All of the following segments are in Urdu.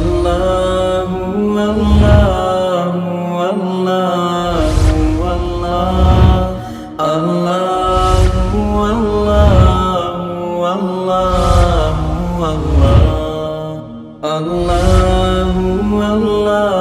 اللہ اللہ اللہ اللہ اللہ اللہ۔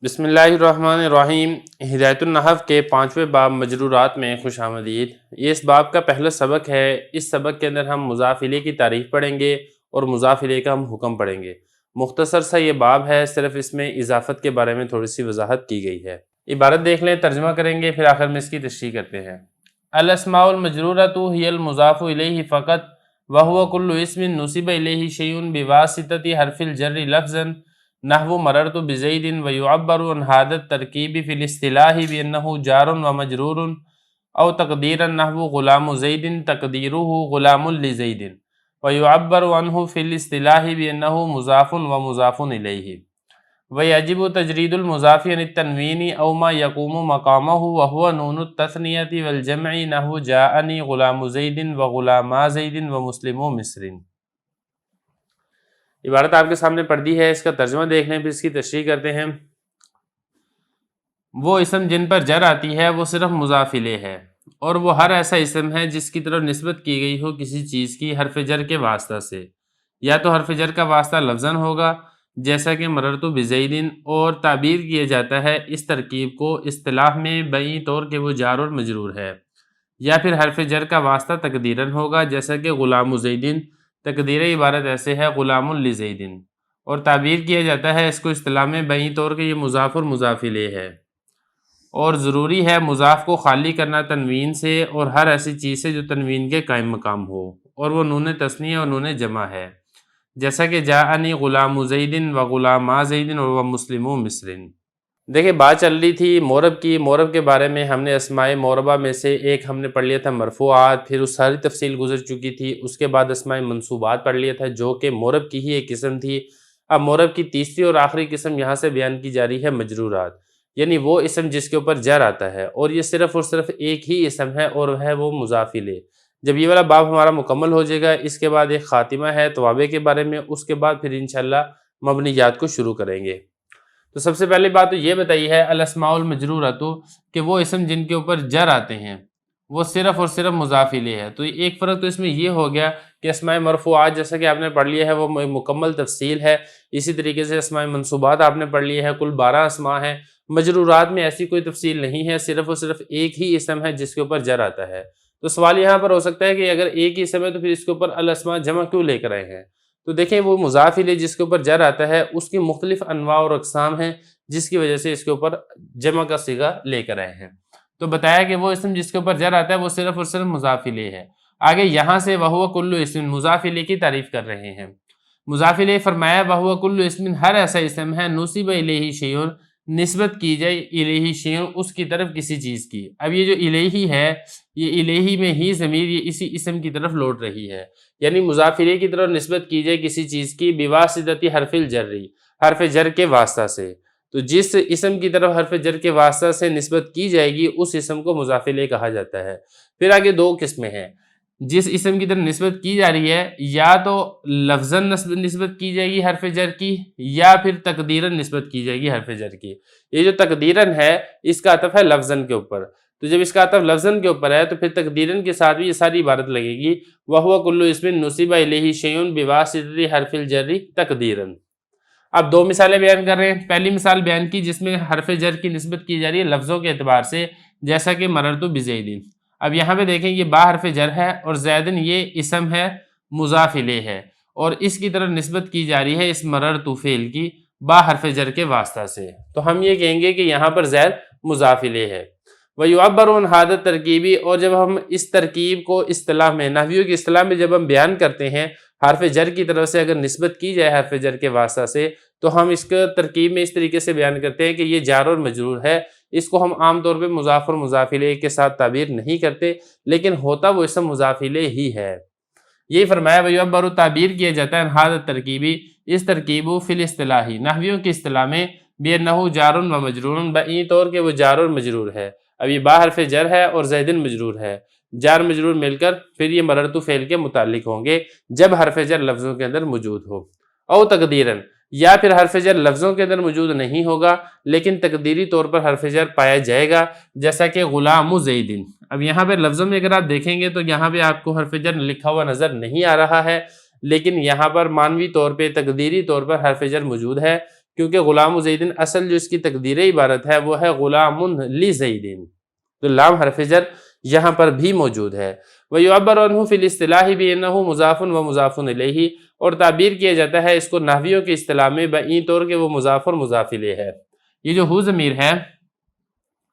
بسم اللہ الرحمن الرحیم۔ ہدایت النحو کے 5ویں باب مجرورات میں خوش آمدید۔ یہ اس باب کا پہلا سبق ہے۔ اس سبق کے اندر ہم مضاف الیہ کی تعریف پڑھیں گے اور مضاف الیہ کا ہم حکم پڑھیں گے۔ مختصر سا یہ باب ہے، صرف اس میں اضافت کے بارے میں تھوڑی سی وضاحت کی گئی ہے۔ عبارت دیکھ لیں، ترجمہ کریں گے، پھر آخر میں اس کی تشریح کرتے ہیں۔ الاسماء المجرورۃ ہی المضاف الیہ فقط وہو کل اسم نصب الیہ شیء بواسطۃ حرف الجر لفظا نحو مررت بزید ویعبر عن هذا الترکیب فی الاصطلاح بانہ جار ومجرور او تقدیرا نحو غلام زید تقدیرہ غلام لزید ویعبر عنہ فی الاصطلاح بانہ مضاف ومضاف الیہ ویجب تجرید المضاف عن التنوین او ما یقوم مقامہ وہو نون التثنیۃ والجمع نحو جاءنی غلام زید وغلاما زید ومسلم مصر۔ عبارت آپ کے سامنے پڑھ دی ہے، اس کا ترجمہ دیکھ لیں، پھر اس کی تشریح کرتے ہیں۔ وہ اسم جن پر جر آتی ہے وہ صرف مضاف الیہ ہے، اور وہ ہر ایسا اسم ہے جس کی طرف نسبت کی گئی ہو کسی چیز کی حرف جر کے واسطہ سے، یا تو حرف جر کا واسطہ لفظاً ہوگا جیسا کہ مررت بزیدن، اور تعبیر کیا جاتا ہے اس ترکیب کو اصطلاح میں بئی طور کہ وہ جار اور مجرور ہے، یا پھر حرف جر کا واسطہ تقدیراً ہوگا جیسا کہ غلام زیدن، تقدیر عبارت ایسے ہے غلام لزیدن، اور تعبیر کیا جاتا ہے اس کو اصطلاح میں بئی طور کہ یہ مضاف اور مضاف الیہ ہے، اور ضروری ہے مضاف کو خالی کرنا تنوین سے اور ہر ایسی چیز سے جو تنوین کے قائم مقام ہو، اور وہ نون تثنیہ اور نون جمع ہے، جیسا کہ جاءنی غلام زید و غلاما زید و مسلم مصر۔ دیکھیں، بات چل رہی تھی مورب کی۔ مورب کے بارے میں ہم نے اسماء موربہ میں سے ایک ہم نے پڑھ لیا تھا مرفوعات، پھر اس ساری تفصیل گزر چکی تھی۔ اس کے بعد اسماء منصوبات پڑھ لیا تھا جو کہ مورب کی ہی ایک قسم تھی۔ اب مورب کی تیسری اور آخری قسم یہاں سے بیان کی جا رہی ہے مجرورات، یعنی وہ اسم جس کے اوپر جر آتا ہے، اور یہ صرف اور صرف ایک ہی اسم ہے اور ہے وہ مضاف الیہ۔ جب یہ والا باب ہمارا مکمل ہو جائے گا، اس کے بعد ایک خاتمہ ہے توابع کے بارے میں، اس کے بعد پھر انشاءاللہ مبنیات کو شروع کریں گے۔ تو سب سے پہلے بات تو یہ بتائی ہے الاسماء المجرورۃ کہ وہ اسم جن کے اوپر جر آتے ہیں وہ صرف اور صرف مضاف الیہ ہے۔ تو ایک فرق تو اس میں یہ ہو گیا کہ اسماء مرفوعات جیسا کہ آپ نے پڑھ لیا ہے وہ مکمل تفصیل ہے، اسی طریقے سے اسماء منصوبات آپ نے پڑھ لی ہے، کل 12 اسماء ہیں۔ مجرورات میں ایسی کوئی تفصیل نہیں ہے، صرف اور صرف ایک ہی اسم ہے جس کے اوپر جر آتا ہے۔ تو سوال یہاں پر ہو سکتا ہے کہ اگر ایک ہی اسم ہے تو پھر اس کے اوپر الاسماء جمع کیوں لے کر آئے ہیں؟ تو دیکھیں، وہ مضاف الیہ جس کے اوپر جر آتا ہے اس کی مختلف انواع اور اقسام ہیں، جس کی وجہ سے اس کے اوپر جمع کا صیغہ لے کر آئے ہیں۔ تو بتایا کہ وہ اسم جس کے اوپر جر آتا ہے وہ صرف اور صرف مضاف الیہ ہے۔ آگے یہاں سے وہو کل اسم مضاف الیہ کی تعریف کر رہے ہیں۔ مضاف الیہ فرمایا وہو کل اسم ہر ایسا اسم ہے نصب الیہ شیء نسبت کی جائے الیہ شیء اس کی طرف کسی چیز کی۔ اب یہ جو الیہ ہے، یہ الیہ میں ہی ضمیر یہ اسی اسم کی طرف لوٹ رہی ہے، یعنی مضاف الیہ کی طرف نسبت کی جائے کسی چیز کی بواسطۃ حرف الجر، حرف جر کے واسطہ سے۔ تو جس اسم کی طرف حرف جر کے واسطہ سے نسبت کی جائے گی اس اسم کو مضاف الیہ کہا جاتا ہے۔ پھر آگے دو قسمیں ہیں، جس اسم کی طرف نسبت کی جا رہی ہے یا تو لفظاً نسبت کی جائے گی حرف جر کی، یا پھر تقدیراً نسبت کی جائے گی حرف جر کی۔ یہ جو تقدیراً ہے اس کا عطف ہے لفظاً کے اوپر، تو جب اس کا عطف لفظاً کے اوپر ہے تو پھر تقدیراً کے ساتھ بھی یہ ساری عبارت لگے گی وَهُوَ كُلُّ اسْمٍ نُصِبَ إِلَيْهِ شَيْءٌ بِوَاسِطَةِ حرف الجر تقدیراً۔ اب دو مثالیں بیان کر رہے ہیں۔ پہلی مثال بیان کی جس میں حرف جر کی نسبت کی جا رہی ہے لفظوں کے اعتبار سے، جیسا کہ مررت بزیدن۔ اب یہاں پہ دیکھیں یہ با حرف جر ہے اور زیدن یہ اسم ہے مضاف الیہ ہے، اور اس کی طرف نسبت کی جا رہی ہے اس مررت فعل کی با حرف جر کے واسطہ سے، تو ہم یہ کہیں گے کہ یہاں پر زید مضاف الیہ ہے۔ وَيُعَبَّرُ عَنْ هَذَا التَّرْكِيبِ، اور جب ہم اس ترکیب کو اصطلاح میں، نحویوں کی اصطلاح میں جب ہم بیان کرتے ہیں حرف جر کی طرف سے اگر نسبت کی جائے حرف جر کے واسطہ سے، تو ہم اس کے ترکیب میں اس طریقے سے بیان کرتے ہیں کہ یہ جار اور مجرور ہے۔ اس کو ہم عام طور پہ مضاف اور مضاف الیہ کے ساتھ تعبیر نہیں کرتے، لیکن ہوتا وہ اسم مضاف الیہ ہی ہے۔ یہی فرمایا وَيُعَبَّرُ، تعبیر کیا جاتا ہے عن هَذَا التَّرْكِيبِ، اس ترکیب فی الاصطلاح، نحویوں کی اصطلاح میں، بِأَنَّهُ جار و مجرور، بئی طور کہ وہ جار اور مجرور ہے۔ اب یہ با حرف جر ہے اور زیدن مجرور ہے، جار مجرور مل کر پھر یہ مررت فعل کے متعلق ہوں گے جب حرف جر لفظوں کے اندر موجود ہو۔ او تقدیرن، یا پھر حرف جر لفظوں کے اندر موجود نہیں ہوگا لیکن تقدیری طور پر حرف جر پایا جائے گا، جیسا کہ غلام زیدن۔ اب یہاں پہ لفظوں میں اگر آپ دیکھیں گے تو یہاں پہ آپ کو حرف جر لکھا ہوا نظر نہیں آ رہا ہے، لیکن یہاں پر معنوی طور پہ تقدیری طور پر حرف جر موجود ہے، کیونکہ غلام زیدن اصل جو اس کی تقدیری عبارت ہے وہ ہے غلام لزیدن، تو لام حرف جر یہاں پر بھی موجود ہے۔ وَيُعَبَّرُ عَنْهُ فِي الْاصْطِلَاحِ بِأَنَّهُ مُضَافٌ وَمُضَافٌ إِلَيْهِ، اور تعبیر کیا جاتا ہے اس کو نحویوں کی اصطلاح میں بئیں طور کہ وہ مضاف اور مضاف الیہ ہے۔ یہ جو ہو ضمیر ہے،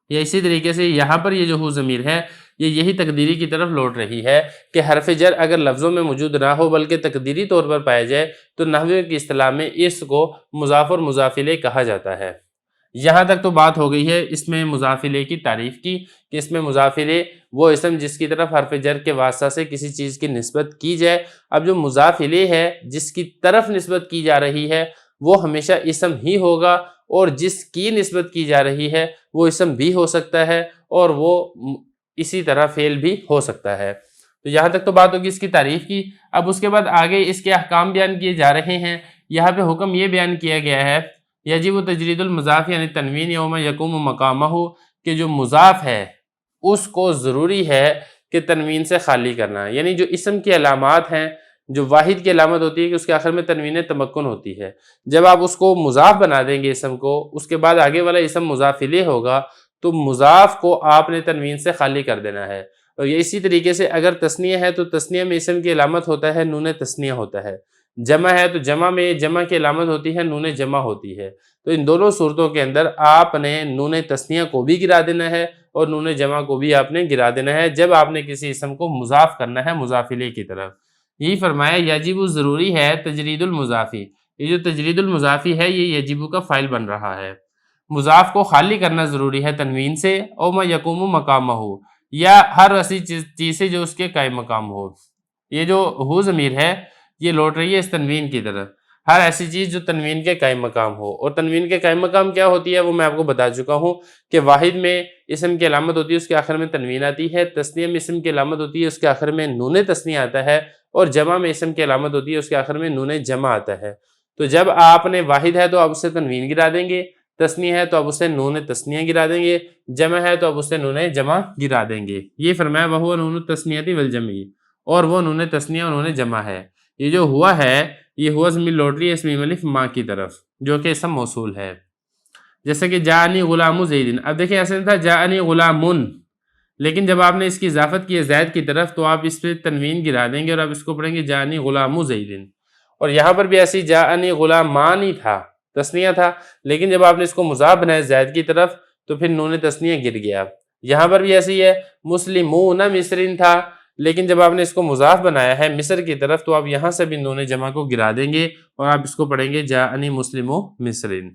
یا اسی طریقے سے یہاں پر یہ جو ہو ضمیر ہے، یہ یہی تقدیری کی طرف لوٹ رہی ہے کہ حرف جر اگر لفظوں میں موجود نہ ہو بلکہ تقدیری طور پر پایا جائے تو نحویوں کی اصطلاح میں اس کو مضاف اور مضاف الیہ کہا جاتا ہے۔ یہاں تک تو بات ہو گئی ہے اس میں مضاف الیہ کی تعریف کی، کہ اس میں مضاف الیہ وہ اسم جس کی طرف حرف جر کے واسطہ سے کسی چیز کی نسبت کی جائے۔ اب جو مضاف الیہ ہے جس کی طرف نسبت کی جا رہی ہے وہ ہمیشہ اسم ہی ہوگا، اور جس کی نسبت کی جا رہی ہے وہ اسم بھی ہو سکتا ہے اور وہ اسی طرح فعل بھی ہو سکتا ہے۔ تو یہاں تک تو بات ہوگی اس کی تعریف کی۔ اب اس کے بعد آگے اس کے احکام بیان کیے جا رہے ہیں۔ یہاں پہ حکم یہ بیان کیا گیا ہے یجب تجرید المضاف یعنی تنوین یوم یقوم مقامہ، کہ جو مضاف ہے اس کو ضروری ہے کہ تنوین سے خالی کرنا، یعنی جو اسم کی علامات ہیں، جو واحد کی علامت ہوتی ہے کہ اس کے آخر میں تنوین تمکن ہوتی ہے، جب آپ اس کو مضاف بنا دیں گے اسم کو، اس کے بعد آگے والا اسم مضاف الیہ ہوگا تو مضاف کو آپ نے تنوین سے خالی کر دینا ہے۔ اور یہ اسی طریقے سے اگر تثنیہ ہے تو تثنیہ میں اسم کی علامت ہوتا ہے نون تثنیہ ہوتا ہے، جمع ہے تو جمع میں جمع کی علامت ہوتی ہے نون جمع ہوتی ہے۔ تو ان دونوں صورتوں کے اندر آپ نے نون تثنیہ کو بھی گرا دینا ہے اور نون جمع کو بھی آپ نے گرا دینا ہے جب آپ نے کسی اسم کو مضاف کرنا ہے مضاف الیہ کی طرف۔ یہی فرمایا یجب ضروری ہے تجرید المضافی، یہ جو تجرید المضافی ہے یہ یجب کا فاعل بن رہا ہے، مضاف کو خالی کرنا ضروری ہے تنوین سے، او ما یقوم مقامہ، یا ہر ایسی چیز سے جو اس کے قائم مقام ہو۔ یہ جو ہو ضمیر ہے یہ لوٹ رہی ہے اس تنوین کی طرف، ہر ایسی چیز جو تنوین کے قائم مقام ہو۔ اور تنوین کے قائم مقام کیا ہوتی ہے وہ میں آپ کو بتا چکا ہوں کہ واحد میں اسم کی علامت ہوتی ہے اس کے آخر میں تنوین آتی ہے، تثنیہ میں اسم کی علامت ہوتی ہے اس کے آخر میں نون تثنیہ آتا ہے، اور جمع میں اسم کی علامت ہوتی ہے اس کے آخر میں نون جمع آتا ہے۔ تو جب آپ نے واحد ہے تو آپ اسے تنوین گرا دیں گے، تثنیہ ہے تو اب اسے نون تثنیہ گرا دیں گے، جمع ہے تو اب اسے نون جمع گرا دیں گے۔ یہ فرمایا وہو نون تثنیۃ والجمع، اور وہ نون تثنیہ اور نون جمع ہے۔ یہ جو ہوا ہے یہ ہوا ضمیر لوٹ رہی ہے اس میم الف ما کی طرف جو کہ اسم موصول ہے، جیسے کہ جاءنی غلام زیدن۔ اب دیکھیں ایسے تھا جاءنی غلامن، لیکن جب آپ نے اس کی اضافت کی ہے زید کی طرف تو آپ اس پہ تنوین گرا دیں گے اور آپ اس کو پڑھیں گے جاءنی غلام زیدن۔ اور یہاں پر بھی ایسی جاءنی غلامانی تھا، تثنیہ تھا، لیکن جب آپ نے اس کو مضاف بنایا زید کی طرف تو پھر نون تثنیہ گر گیا۔ یہاں پر بھی ایسی ہے مسلمون مصرین تھا، لیکن جب آپ نے اس کو مضاف بنایا ہے مصر کی طرف تو آپ یہاں سے بھی نون جمع کو گرا دیں گے اور آپ اس کو پڑھیں گے جاءنی مسلمو مصرین۔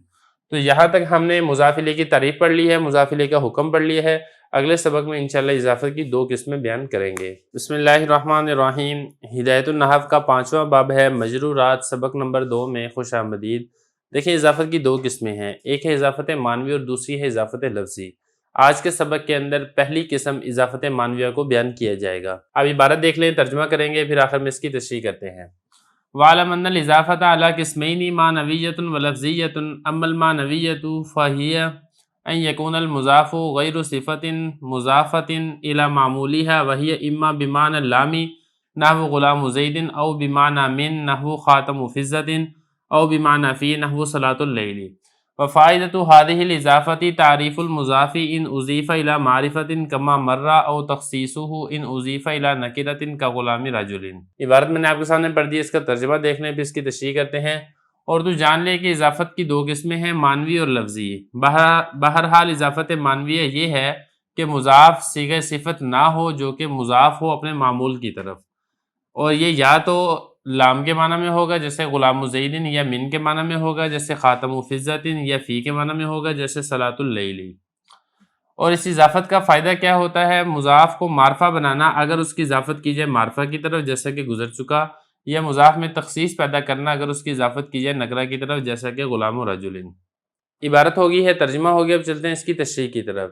تو یہاں تک ہم نے مضاف الیہ کی تعریف پڑھ لی ہے، مضاف الیہ کا حکم پڑھ لیا ہے۔ اگلے سبق میں انشاءاللہ اضافت کی 2 قسمیں بیان کریں گے۔ بسم اللہ الرحمن الرحیم۔ ہدایت النحو کا 5واں باب ہے مجرورات، سبق نمبر 2 میں خوش آمدید۔ دیکھیں اضافت کی 2 قسمیں ہیں، ایک ہے اضافت معنوی اور دوسری ہے اضافت لفظی۔ آج کے سبق کے اندر پہلی قسم اضافت معنویہ کو بیان کیا جائے گا۔ اب عبارت دیکھ لیں، ترجمہ کریں گے، پھر آخر میں اس کی تشریح کرتے ہیں۔ وَعْلَمْ أَنَّ الْإِضَافَةَ عَلَىٰ قِسْمَيْنِ مَعْنَوِيَّةٌ وَلَفْظِيَّةٌ أَمَّا الْمَعْنَوِيَّةُ فَهِيَ أَنْ يَكُونَ الْمُضَافُ غَيْرُ صِفَةٍ مُضَافَةٍ إِلَىٰ مَعْمُولِهَا وَهِيَ إِمَّا بِمَعْنَى اللَّامِ نَحْوُ غُلَامُ زَيْدٍ أَوْ بِمَعْنَى مِن نَحْوُ خَاتَمُ فِضَّةٍ أَوْ بِمَعْنَى فِي نَحْوُ صَلَاةُ اللَّيْلِ۔ وفائدة هذه الإضافة تعريف المضاف إن أضيف إلى معرفة كما مر أو تخصيصه إن أضيف إلى نكرة كغلام رجل۔ عبارت میں نے آپ کے سامنے پڑھ دی، اس کا ترجمہ دیکھ لیں پھر اس کی تشریح کرتے ہیں۔ اور تو جان لے کہ اضافت کی 2 قسمیں ہیں، معنوی اور لفظی۔ بہرحال اضافت معنویہ یہ ہے کہ مضاف صیغہ صفت نہ ہو جو کہ مضاف ہو اپنے معمول کی طرف، اور یہ یا تو لام کے معنی میں ہوگا جیسے غلام زیدن، یا من کے معنی میں ہوگا جیسے خاتم فضۃ، یا فی کے معنی میں ہوگا جیسے صلاۃ اللیل۔ اور اس اضافت کا فائدہ کیا ہوتا ہے؟ مضاف کو معرفہ بنانا اگر اس کی اضافت کی جائے معرفہ کی طرف جیسا کہ گزر چکا، یا مضاف میں تخصیص پیدا کرنا اگر اس کی اضافت کی جائے نکرہ کی طرف جیسا کہ غلام رجل۔ عبارت ہوگی ہے، ترجمہ ہو گیا، اب چلتے ہیں اس کی تشریح کی طرف۔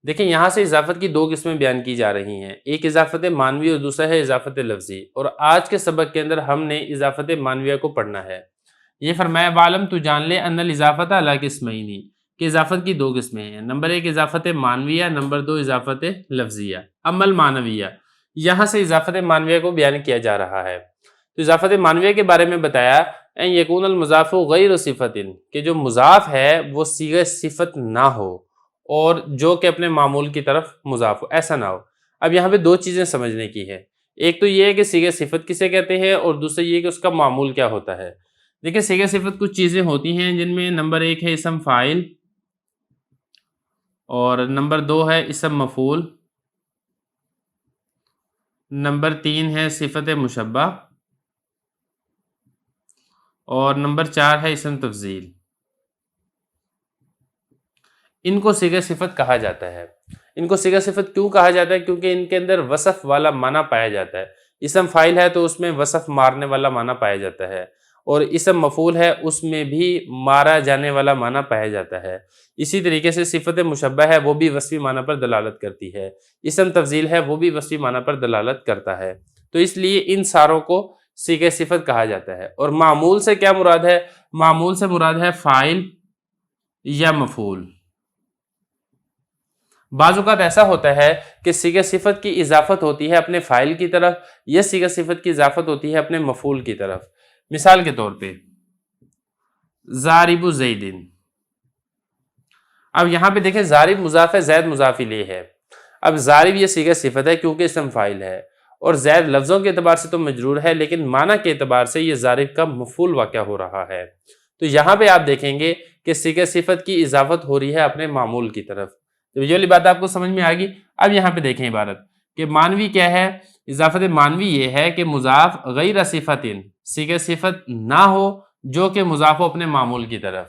دیکھیں یہاں سے اضافت کی 2 قسمیں بیان کی جا رہی ہیں، ایک اضافت معنوی اور دوسرا ہے اضافت لفظی۔ اور آج کے سبق کے اندر ہم نے اضافت معنویہ کو پڑھنا ہے۔ یہ فرمایا بعلم تو جان لے ان الاضافت علی قسمین کہ اضافت کی دو قسمیں ہیں، نمبر ایک اضافت معنویہ، نمبر دو اضافت لفظیہ۔ اما المعنویہ، یہاں سے اضافت معنویہ کو بیان کیا جا رہا ہے۔ تو اضافت معنویہ کے بارے میں بتایا ان یکون المضاف غیر صفت، کہ جو مضاف ہے وہ صیغہ صفت نہ ہو اور جو کہ اپنے معمول کی طرف مضاف ہو، ایسا نہ ہو۔ اب یہاں پہ دو چیزیں سمجھنے کی ہے، ایک تو یہ ہے کہ صیغہ صفت کسے کہتے ہیں، اور دوسرا یہ کہ اس کا معمول کیا ہوتا ہے۔ دیکھیں صیغہ صفت کچھ چیزیں ہوتی ہیں جن میں نمبر ایک ہے اسم فاعل، اور نمبر دو ہے اسم مفعول، نمبر تین ہے صفت مشبہ، اور نمبر چار ہے اسم تفضیل۔ ان کو صیغہ صفت کہا جاتا ہے۔ ان کو صیغہ صفت کیوں کہا جاتا ہے؟ کیونکہ ان کے اندر وصف والا معنی پایا جاتا ہے۔ اسم فاعل ہے تو اس میں وصف مارنے والا معنی پایا جاتا ہے، اور اسم مفعول ہے اس میں بھی مارا جانے والا معنی پایا جاتا ہے۔ اسی طریقے سے صفت مشبہ ہے وہ بھی وصفی معنی پر دلالت کرتی ہے، اسم تفضیل ہے وہ بھی وصفی معنی پر دلالت کرتا ہے۔ تو اس لیے ان ساروں کو صیغہ صفت کہا جاتا ہے۔ اور معمول سے کیا مراد ہے؟ معمول سے مراد ہے فاعل یا مفعول۔ بعض اوقات ایسا ہوتا ہے کہ صیغہ صفت کی اضافت ہوتی ہے اپنے فاعل کی طرف، یا صیغہ صفت کی اضافت ہوتی ہے اپنے مفعول کی طرف۔ مثال کے طور پہ ضارب زید، اب یہاں پہ دیکھیں ضارب مضاف ہے، زید مضاف الیہ ہے۔ اب ضارب یہ صیغہ صفت ہے کیونکہ اسم فاعل ہے، اور زید لفظوں کے اعتبار سے تو مجرور ہے لیکن معنی کے اعتبار سے یہ ضارب کا مفعول واقع ہو رہا ہے۔ تو یہاں پہ آپ دیکھیں گے کہ صیغہ صفت کی اضافت ہو رہی ہے اپنے معمول کی طرف۔ تو یہ والی بات آپ کو سمجھ میں آ گئی۔ اب یہاں پہ دیکھیں عبارت کہ معنوی کیا ہے؟ اضافت معنوی یہ ہے کہ مضاف غیر صفت، صیغہ صفت نہ ہو جو کہ مضاف ہو اپنے معمول کی طرف۔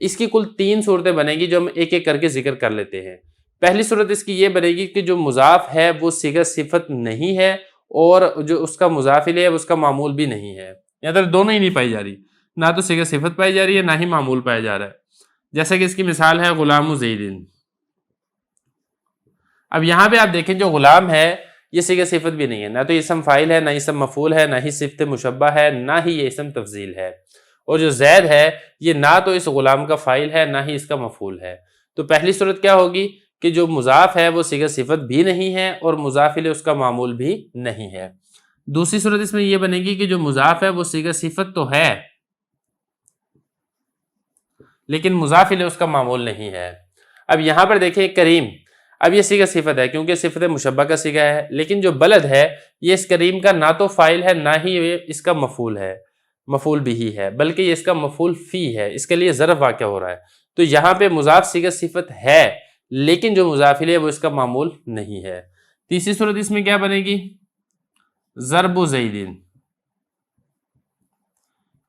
اس کی کل تین صورتیں بنے گی جو ہم ایک ایک کر کے ذکر کر لیتے ہیں۔ پہلی صورت اس کی یہ بنے گی کہ جو مضاف ہے وہ صیغہ صفت نہیں ہے، اور جو اس کا مضاف الیہ ہے اس کا معمول بھی نہیں ہے، یا تو دونوں ہی نہیں پائی جا رہی، نہ تو صیغہ صفت پائی جا رہی ہے نہ ہی معمول پایا جا رہا ہے۔ جیسا کہ اس کی مثال ہے غلام زید۔ اب یہاں پہ آپ دیکھیں جو غلام ہے یہ صیغہ صفت بھی نہیں ہے، نہ تو اسم فاعل ہے، نہ اسم مفعول ہے، نہ ہی صفت مشبہ ہے، نہ ہی یہ اسم تفضیل ہے۔ اور جو زید ہے یہ نہ تو اس غلام کا فاعل ہے نہ ہی اس کا مفعول ہے۔ تو پہلی صورت کیا ہوگی کہ جو مضاف ہے وہ صیغہ صفت بھی نہیں ہے اور مضاف الیہ اس کا معمول بھی نہیں ہے۔ دوسری صورت اس میں یہ بنے گی کہ جو مضاف ہے وہ صیغہ صفت تو ہے لیکن مضاف الیہ اس کا معمول نہیں ہے۔ اب یہاں پر دیکھیں کریم، اب یہ صیغہ صفت ہے کیونکہ صفت مشبہ کا صیغہ ہے، لیکن جو بلد ہے یہ اس کریم کا نہ تو فاعل ہے نہ ہی اس کا مفعول ہے، مفعول بھی ہے، بلکہ یہ اس کا مفعول فی ہے، اس کے لیے ظرف واقع ہو رہا ہے۔ تو یہاں پہ مضاف صیغہ صفت ہے لیکن جو مضاف الیہ وہ اس کا معمول نہیں ہے۔ تیسری صورت اس میں کیا بنے گی؟ ضرب زید،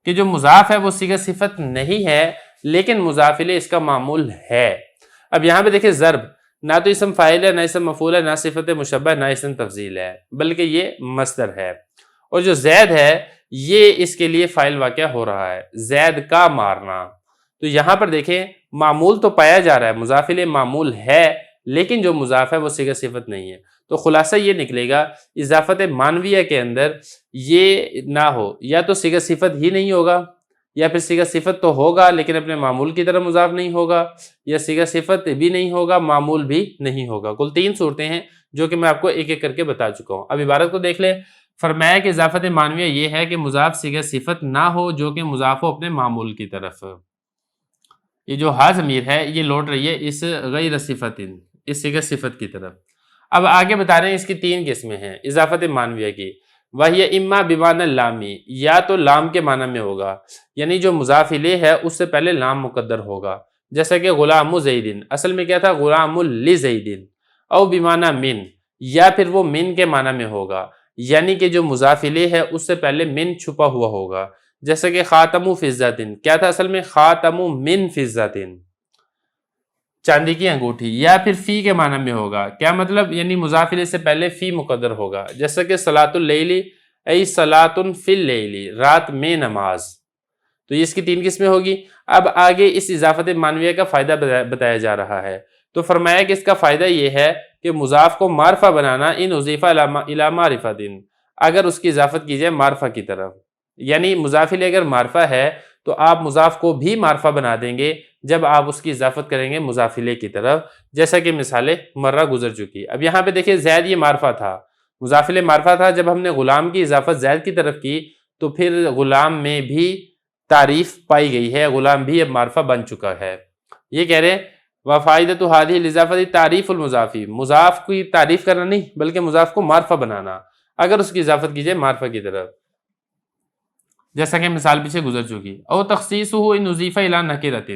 کہ جو مضاف ہے وہ صیغہ صفت نہیں ہے لیکن مضاف الیہ اس کا معمول ہے۔ اب یہاں پہ دیکھیں ضرب نہ تو اسم فاعل ہے، نہ اسم مفعول ہے، نہ صفت مشبہ، نہ اسم تفضیل ہے، بلکہ یہ مصدر ہے۔ اور جو زید ہے یہ اس کے لیے فاعل واقع ہو رہا ہے، زید کا مارنا۔ تو یہاں پر دیکھیں معمول تو پایا جا رہا ہے، مضاف الیہ معمول ہے لیکن جو مضاف ہے وہ صیغہ صفت نہیں ہے۔ تو خلاصہ یہ نکلے گا اضافت معنویہ کے اندر یہ نہ ہو، یا تو صیغہ صفت ہی نہیں ہوگا، یا پھر صیغہ صفت تو ہوگا لیکن اپنے معمول کی طرف مضاف نہیں ہوگا، یا صیغہ صفت بھی نہیں ہوگا معمول بھی نہیں ہوگا۔ کل تین صورتیں ہیں جو کہ میں آپ کو ایک ایک کر کے بتا چکا ہوں۔ اب عبارت کو دیکھ لیں۔ فرمایا کہ اضافت معنویہ یہ ہے کہ مضاف صیغہ صفت نہ ہو جو کہ مضاف ہو اپنے معمول کی طرف۔ یہ جو ہا ضمیر ہے یہ لوٹ رہی ہے اس غیر صفت، اس صیغہ صفت کی طرف۔ اب آگے بتا رہے ہیں اس کی تین قسمیں ہیں اضافت معنویہ کی۔ وَهِيَ اِمَّا بِمَعْنَى اللَّامِ، یا تو لام کے معنی میں ہوگا، یعنی جو مضاف الیہ ہے اس سے پہلے لام مقدر ہوگا، جیسا کہ غلام زید، اصل میں کیا تھا؟ غلام لزید۔ او بِمَعْنَى من، یا پھر وہ من کے معنی میں ہوگا، یعنی کہ جو مضاف الیہ ہے اس سے پہلے من چھپا ہوا ہوگا، جیسا کہ خاتم فضۃ، کیا تھا اصل میں؟ خاتم من فضۃ، چاندی کی انگوٹھی۔ یا پھر فی کے معنی میں ہوگا، کیا مطلب؟ یعنی مضاف الیہ سے پہلے فی مقدر ہوگا، جیسا کہ صلاۃ اللیل ای صلاۃ فی اللیل، رات میں نماز۔ تو یہ اس کی تین قسمیں ہوگی۔ اب آگے اس اضافت معنویہ کا فائدہ بتایا جا رہا ہے۔ تو فرمایا کہ اس کا فائدہ یہ ہے کہ مضاف کو معرفہ بنانا، ان اضیف الی معرفۃ، اگر اس کی اضافت کی جائے معرفہ کی طرف، یعنی مضاف الیہ اگر معرفہ ہے تو آپ مضاف کو بھی معرفہ بنا دیں گے جب آپ اس کی اضافت کریں گے مضاف الیہ کی طرف، جیسا کہ مثالیں مرہ گزر چکی۔ اب یہاں پہ دیکھیں زید یہ معرفہ تھا، مضاف الیہ معرفہ تھا، جب ہم نے غلام کی اضافت زید کی طرف کی تو پھر غلام میں بھی تعریف پائی گئی ہے، غلام بھی اب معرفہ بن چکا ہے۔ یہ کہہ رہے وفائدۃ هذه الاضافۃ تعریف المضافی، مضاف کی تعریف کرنا نہیں بلکہ مضاف کو معرفہ بنانا اگر اس کی اضافت کی جائے معرفہ کی طرف، جیسا کہ مثال پیچھے گزر چکی۔ او تخصیصہ ان اضیف الی نکرۃ،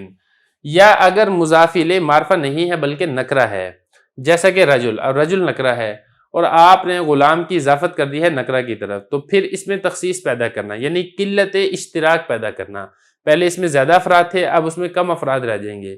یا اگر مضاف الیہ معرفہ نہیں ہے بلکہ نکرہ ہے، جیسا کہ رجل، اور رجل نکرہ ہے اور آپ نے غلام کی اضافت کر دی ہے نکرہ کی طرف، تو پھر اس میں تخصیص پیدا کرنا یعنی قلت اشتراک پیدا کرنا۔ پہلے اس میں زیادہ افراد تھے، اب اس میں کم افراد رہ جائیں گے۔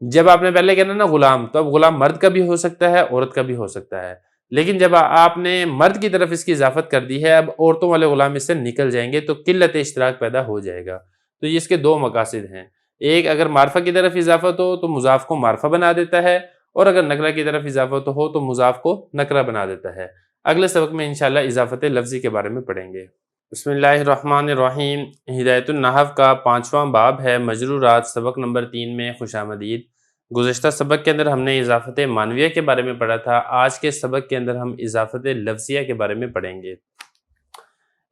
جب آپ نے پہلے کہنا نا غلام، تو اب غلام مرد کا بھی ہو سکتا ہے عورت کا بھی ہو سکتا ہے، لیکن جب آپ نے مرد کی طرف اس کی اضافت کر دی ہے اب عورتوں والے غلام اس سے نکل جائیں گے تو قلت اشتراک پیدا ہو جائے گا۔ تو یہ اس کے دو مقاصد ہیں، ایک اگر معرفہ کی طرف اضافت ہو تو مضاف کو معرفہ بنا دیتا ہے، اور اگر نکرہ کی طرف اضافت ہو تو مضاف کو نکرہ بنا دیتا ہے۔ اگلے سبق میں انشاءاللہ اضافت لفظی کے بارے میں پڑھیں گے۔ بسم اللہ الرحمن الرحیم۔ ہدایت النحو کا 5واں باب ہے مجرورات، سبق نمبر 3 میں خوش آمدید۔ گزشتہ سبق کے اندر ہم نے اضافت معنویہ کے بارے میں پڑھا تھا، آج کے سبق کے اندر ہم اضافت لفظیہ کے بارے میں پڑھیں گے۔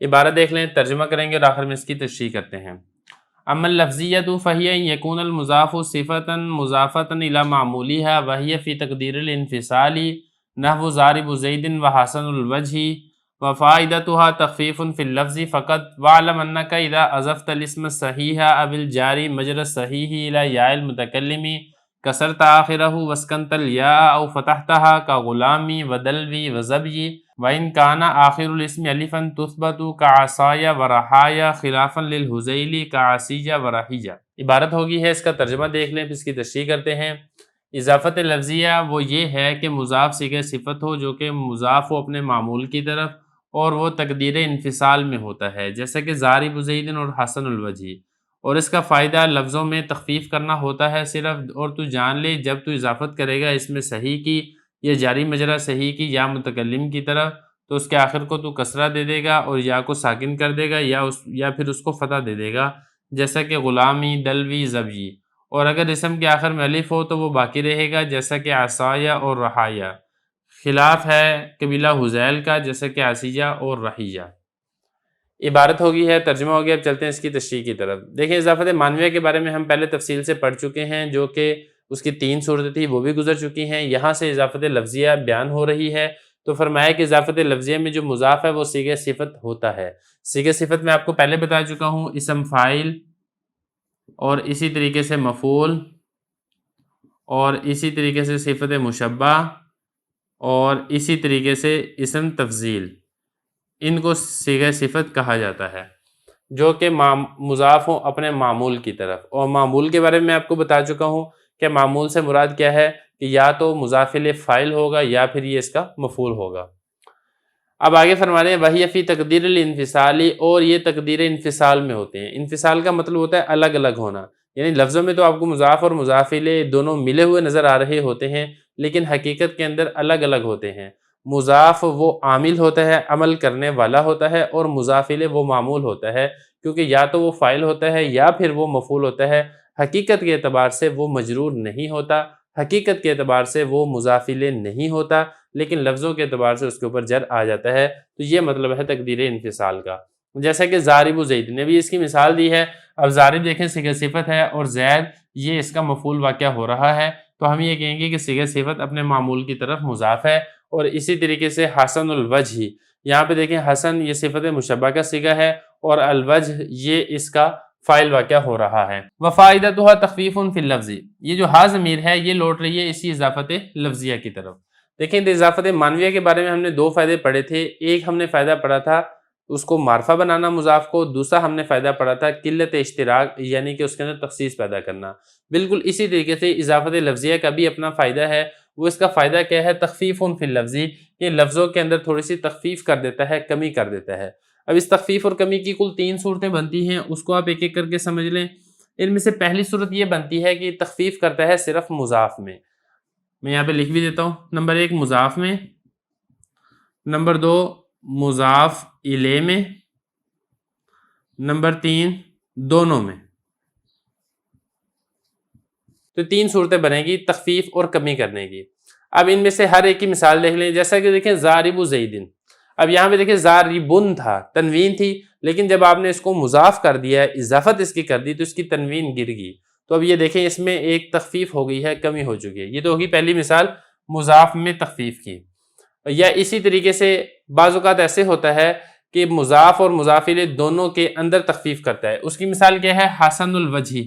عبارت دیکھ لیں، ترجمہ کریں گے اور آخر میں اس کی تشریح کرتے ہیں۔ اما اللفظیۃ فہی ان یکون المضاف صفۃ مضافۃ الی معمولھا وہی فی تقدیر الانفصال نحو ضارب زید وحسن الوجہ وفائدتها تخفیف فی اللفظ فقط واعلم انک اذا اضفت الاسم الصحیح او الجاری مجرى الصحیح الی یاء المتکلم کسرت آخرہ واسکنت الیاء او فتحتها كغلام ودلوی وزبی وإن كان آخر الاسم الفا تثبت كعصایا ورحایا خلافا للہذیل كعصیجا ورحیجا۔ عبارت ہوگی ہے، اس کا ترجمہ دیکھ لیں پھر اس کی تشریح کرتے ہیں۔ اضافت لفظیہ وہ یہ ہے کہ مضاف صیغہ صفت ہو جو کہ مضاف ہو اپنے معمول کی طرف اور وہ تقدیر انفصال میں ہوتا ہے، جیسا کہ ضارب زید اور حسن الوجہ، اور اس کا فائدہ لفظوں میں تخفیف کرنا ہوتا ہے صرف، اور تو جان لے جب تو اضافت کرے گا اس میں صحیح کی یا جاری مجرا صحیح کی یا متکلم کی طرف تو اس کے آخر کو تو کسرہ دے دے گا اور یا کو ساکن کر دے گا یا پھر اس کو فتح دے دے گا، جیسا کہ غلامی، دلوی، زبی، اور اگر اسم کے آخر میں الف ہو تو وہ باقی رہے گا، جیسا کہ عصایا اور رحایا۔ خلاف ہے قبیلہ حذیل کا، جیسا کہ عصیجہ اور رحیجہ۔ عبارت ہوگی ہے، ترجمہ ہو گیا، اب چلتے ہیں اس کی تشریح کی طرف۔ دیکھیں اضافت معنویہ کے بارے میں ہم پہلے تفصیل سے پڑھ چکے ہیں، جو کہ اس کی 3 صورتیں تھی وہ بھی گزر چکی ہیں۔ یہاں سے اضافت لفظیہ بیان ہو رہی ہے، تو فرمایا کہ اضافت لفظیہ میں جو مضاف ہے وہ صیغہ صفت ہوتا ہے۔ صیغہ صفت میں آپ کو پہلے بتا چکا ہوں، اسم فاعل اور اسی طریقے سے مفعول اور اسی طریقے سے صفت مشبہ اور اسی طریقے سے اسم تفضیل، ان کو صیغہ صفت کہا جاتا ہے جو کہ مضاف ہوں اپنے معمول کی طرف۔ اور معمول کے بارے میں آپ کو بتا چکا ہوں کہ معمول سے مراد کیا ہے کہ یا تو مضاف الیہ فاعل ہوگا یا پھر یہ اس کا مفعول ہوگا۔ اب آگے فرما رہے ہیں وہی فی تقدیر الانفصالی، اور یہ تقدیر انفصال میں ہوتے ہیں۔ انفصال کا مطلب ہوتا ہے الگ الگ ہونا، یعنی لفظوں میں تو آپ کو مضاف اور مضاف الیہ دونوں ملے ہوئے نظر آ رہے ہوتے ہیں لیکن حقیقت کے اندر الگ الگ ہوتے ہیں۔ مضاف وہ عامل ہوتا ہے، عمل کرنے والا ہوتا ہے، اور مضاف الیہ وہ معمول ہوتا ہے، کیونکہ یا تو وہ فاعل ہوتا ہے یا پھر وہ مفعول ہوتا ہے۔ حقیقت کے اعتبار سے وہ مجرور نہیں ہوتا، حقیقت کے اعتبار سے وہ مضاف الیہ نہیں ہوتا، لیکن لفظوں کے اعتبار سے اس کے اوپر جر آ جاتا ہے۔ تو یہ مطلب ہے تقدیر انفصال کا، جیسا کہ ضارب زید نے بھی اس کی مثال دی ہے۔ اب ضارب دیکھیں صیغہ صفت ہے اور زید یہ اس کا مفعول واقع ہو رہا ہے، تو ہم یہ کہیں گے کہ صیغہ صفت اپنے معمول کی طرف مضاف ہے۔ اور اسی طریقے سے حسن الوجہ، یہاں پہ دیکھیں حسن یہ صفت مشبہ کا صیغہ ہے اور الوجہ یہ اس کا فاعل واقع ہو رہا ہے۔ وفائدتها تخفیف فی اللفظ، یہ جو ہا ضمیر ہے یہ لوٹ رہی ہے اسی اضافت لفظیہ کی طرف۔ دیکھیں اضافت معنویہ کے بارے میں ہم نے 2 فائدے پڑھے تھے، ایک ہم نے فائدہ پڑھا تھا اس کو معرفہ بنانا مضاف کو، دوسرا ہم نے فائدہ پڑھا تھا قلت اشتراک یعنی کہ اس کے اندر تخصیص پیدا کرنا۔ بالکل اسی طریقے سے اضافت لفظیہ کا بھی اپنا فائدہ ہے، وہ اس کا فائدہ کیا ہے؟ تخفیف فی اللفظ، یہ لفظوں کے اندر تھوڑی سی تخفیف کر دیتا ہے، کمی کر دیتا ہے۔ اب اس تخفیف اور کمی کی کل 3 صورتیں بنتی ہیں، اس کو آپ ایک ایک کر کے سمجھ لیں۔ ان میں سے پہلی صورت یہ بنتی ہے کہ تخفیف کرتا ہے صرف مضاف میں، میں یہاں پہ لکھ بھی دیتا ہوں۔ نمبر 1 مضاف میں، نمبر 2 مضاف الیہ میں، نمبر 3 دونوں میں۔ تو 3 صورتیں بنے گی تخفیف اور کمی کرنے کی۔ اب ان میں سے ہر ایک کی مثال دیکھ لیں، جیسا کہ دیکھیں ضارب زیدن، اب یہاں پہ دیکھیں ضاربن تھا، تنوین تھی، لیکن جب آپ نے اس کو مضاف کر دیا، اضافت اس کی کر دی، تو اس کی تنوین گر گئی، تو اب یہ دیکھیں اس میں ایک تخفیف ہو گئی ہے، کمی ہو چکی ہے۔ یہ تو ہوگی پہلی مثال مضاف میں تخفیف کی۔ یا اسی طریقے سے بعض اوقات ایسے ہوتا ہے کہ مضاف اور مضاف الیہ دونوں کے اندر تخفیف کرتا ہے، اس کی مثال کیا ہے؟ حسن الوجہ۔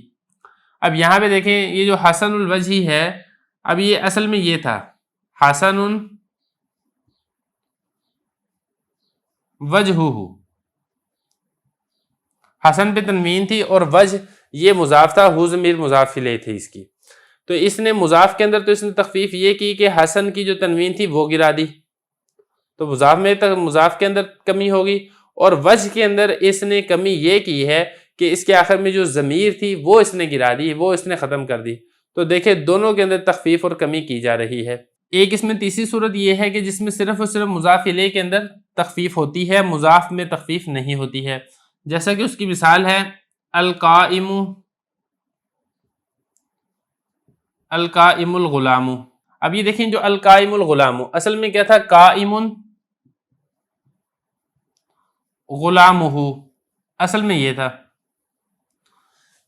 اب یہاں پہ دیکھیں یہ جو حسن الوجہ ہے، اب یہ اصل میں یہ تھا حسن وجہہ، حسن پہ تنوین تھی اور وجہ یہ مضاف تھا، ہو ضمیر مضاف الیہ تھی اس کی، تو اس نے مضاف کے اندر تو اس نے تخفیف یہ کی کہ حسن کی جو تنوین تھی وہ گرا دی، تو مضاف کے اندر کمی ہوگی، اور وجہ کے اندر اس نے کمی یہ کی ہے کہ اس کے آخر میں جو ضمیر تھی وہ اس نے گرا دی، وہ اس نے ختم کر دی، تو دیکھیں دونوں کے اندر تخفیف اور کمی کی جا رہی ہے۔ ایک اس میں تیسری صورت یہ ہے کہ جس میں صرف اور صرف مضاف الیہ کے اندر تخفیف ہوتی ہے، مضاف میں تخفیف نہیں ہوتی ہے، جیسا کہ اس کی مثال ہے القائم الغلام۔ اب یہ دیکھیں جو القائم الغلام اصل میں کیا تھا؟ قائم غلامہ، اصل میں یہ تھا،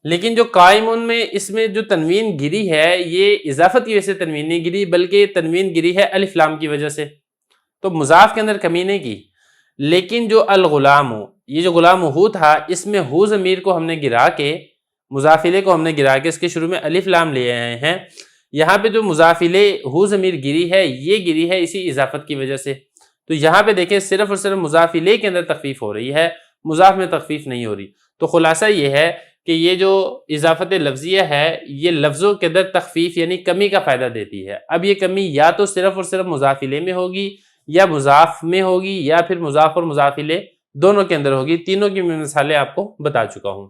لیکن جو قائمون میں اس میں جو تنوین گری ہے یہ اضافت کی وجہ سے تنوین نہیں گری، بلکہ تنوین گری ہے الف لام کی وجہ سے، تو مضاف کے اندر کمی نہیں کی۔ لیکن جو الغلام، یہ جو غلام ہو تھا، اس میں ہو ضمیر کو ہم نے گرا کے، مضاف الیہ کو ہم نے گرا کے اس کے شروع میں الف لام لے آئے ہیں، یہاں پہ جو مضاف الیہ ہو ضمیر گری ہے یہ گری ہے اسی اضافت کی وجہ سے، تو یہاں پہ دیکھیں صرف اور صرف مضاف الیہ کے اندر تخفیف ہو رہی ہے، مضاف میں تخفیف نہیں ہو رہی۔ تو خلاصہ یہ ہے کہ یہ جو اضافت لفظیہ ہے یہ لفظوں کے اندر تخفیف یعنی کمی کا فائدہ دیتی ہے۔ اب یہ کمی یا تو صرف اور صرف مضاف الیہ میں ہوگی، یا مضاف میں ہوگی، یا پھر مضاف اور مضاف الیہ دونوں کے اندر ہوگی، تینوں کی میں مثالیں آپ کو بتا چکا ہوں۔